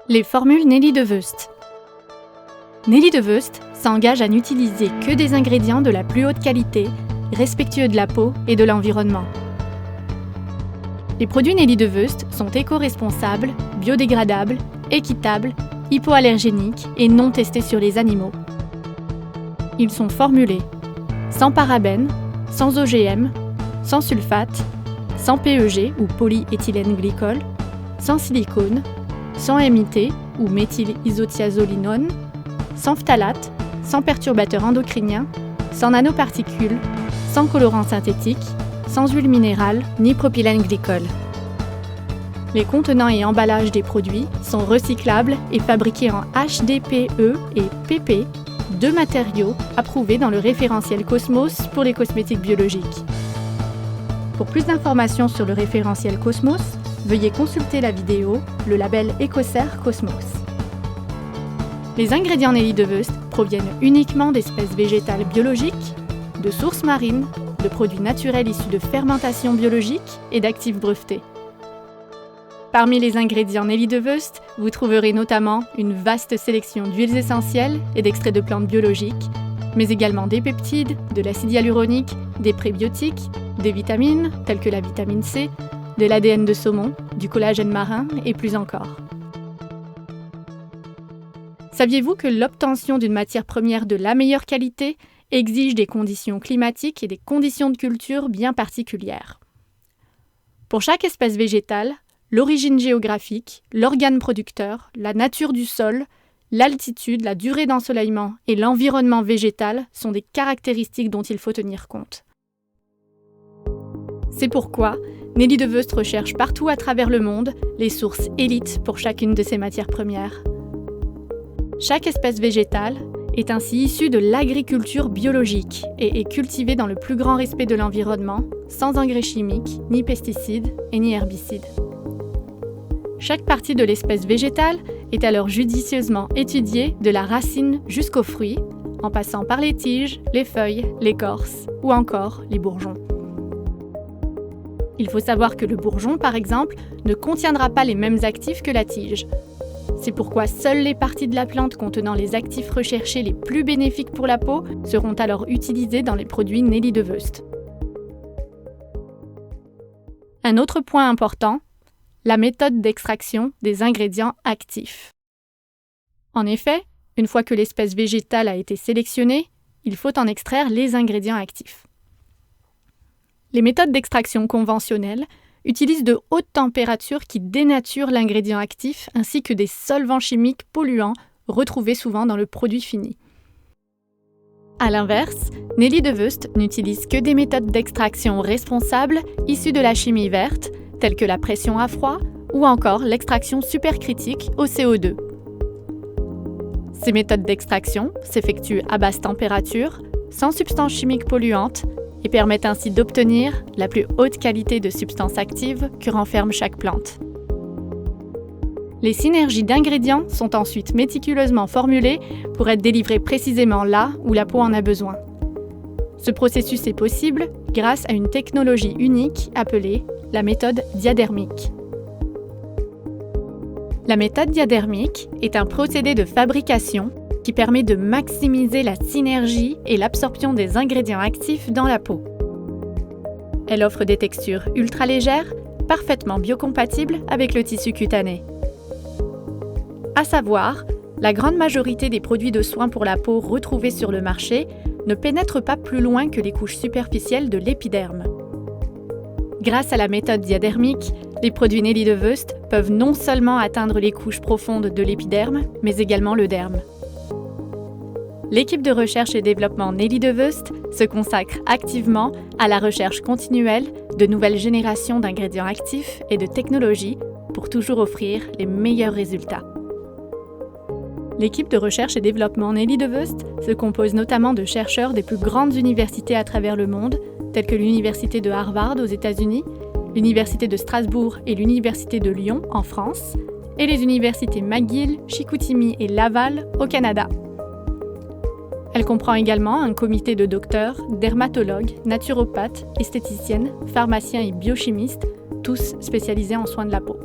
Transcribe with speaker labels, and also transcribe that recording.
Speaker 1: Les formules Nelly de Woest. Nelly de Woest s'engage à n'utiliser que des ingrédients de la plus haute qualité, respectueux de la peau et de l'environnement. Les produits Nelly de Woest sont éco-responsables, biodégradables, équitables, hypoallergéniques et non testés sur les animaux. Ils sont formulés sans parabènes, sans OGM, sans sulfate, sans PEG ou polyéthylène glycol, sans silicone, sans MIT ou méthylisothiazolinone, sans phtalate, sans perturbateurs endocriniens, sans nanoparticules, sans colorants synthétiques, sans huile minérale ni propylène glycol. Les contenants et emballages des produits sont recyclables et fabriqués en HDPE et PP, deux matériaux approuvés dans le référentiel Cosmos pour les cosmétiques biologiques. Pour plus d'informations sur le référentiel Cosmos, veuillez consulter la vidéo « Le label Ecocer Cosmos ». Les ingrédients Nelly de Woest proviennent uniquement d'espèces végétales biologiques, de sources marines, de produits naturels issus de fermentation biologique et d'actifs brevetés. Parmi les ingrédients Nelly de Woest, vous trouverez notamment une vaste sélection d'huiles essentielles et d'extraits de plantes biologiques, mais également des peptides, de l'acide hyaluronique, des prébiotiques, des vitamines telles que la vitamine C, de l'ADN de saumon, du collagène marin et plus encore. Saviez-vous que l'obtention d'une matière première de la meilleure qualité exige des conditions climatiques et des conditions de culture bien particulières? Pour chaque espèce végétale, l'origine géographique, l'organe producteur, la nature du sol, l'altitude, la durée d'ensoleillement et l'environnement végétal sont des caractéristiques dont il faut tenir compte. C'est pourquoi Nelly de Woest recherche partout à travers le monde les sources élites pour chacune de ces matières premières. Chaque espèce végétale est ainsi issue de l'agriculture biologique et est cultivée dans le plus grand respect de l'environnement, sans engrais chimiques, ni pesticides et ni herbicides. Chaque partie de l'espèce végétale est alors judicieusement étudiée de la racine jusqu'aux fruits, en passant par les tiges, les feuilles, l'écorce ou encore les bourgeons. Il faut savoir que le bourgeon, par exemple, ne contiendra pas les mêmes actifs que la tige. C'est pourquoi seules les parties de la plante contenant les actifs recherchés les plus bénéfiques pour la peau seront alors utilisées dans les produits Nelly de Woest. Un autre point important, la méthode d'extraction des ingrédients actifs. En effet, une fois que l'espèce végétale a été sélectionnée, il faut en extraire les ingrédients actifs. Les méthodes d'extraction conventionnelles utilisent de hautes températures qui dénaturent l'ingrédient actif ainsi que des solvants chimiques polluants retrouvés souvent dans le produit fini. A l'inverse, Nelly de Woest n'utilise que des méthodes d'extraction responsables issues de la chimie verte, telles que la pression à froid ou encore l'extraction supercritique au CO2. Ces méthodes d'extraction s'effectuent à basse température, sans substances chimiques polluantes, et permettent ainsi d'obtenir la plus haute qualité de substances actives que renferme chaque plante. Les synergies d'ingrédients sont ensuite méticuleusement formulées pour être délivrées précisément là où la peau en a besoin. Ce processus est possible grâce à une technologie unique appelée la méthode diadermique. La méthode diadermique est un procédé de fabrication qui permet de maximiser la synergie et l'absorption des ingrédients actifs dans la peau. Elle offre des textures ultra légères, parfaitement biocompatibles avec le tissu cutané. À savoir, la grande majorité des produits de soins pour la peau retrouvés sur le marché ne pénètrent pas plus loin que les couches superficielles de l'épiderme. Grâce à la méthode diadermique, les produits Nelly de Woest peuvent non seulement atteindre les couches profondes de l'épiderme, mais également le derme. L'équipe de recherche et développement Nelly de Woest se consacre activement à la recherche continuelle de nouvelles générations d'ingrédients actifs et de technologies pour toujours offrir les meilleurs résultats. L'équipe de recherche et développement Nelly de Woest se compose notamment de chercheurs des plus grandes universités à travers le monde, telles que l'Université de Harvard aux États-Unis, l'Université de Strasbourg et l'Université de Lyon en France, et les universités McGill, Chicoutimi et Laval au Canada. Elle comprend également un comité de docteurs, dermatologues, naturopathes, esthéticiennes, pharmaciens et biochimistes, tous spécialisés en soins de la peau.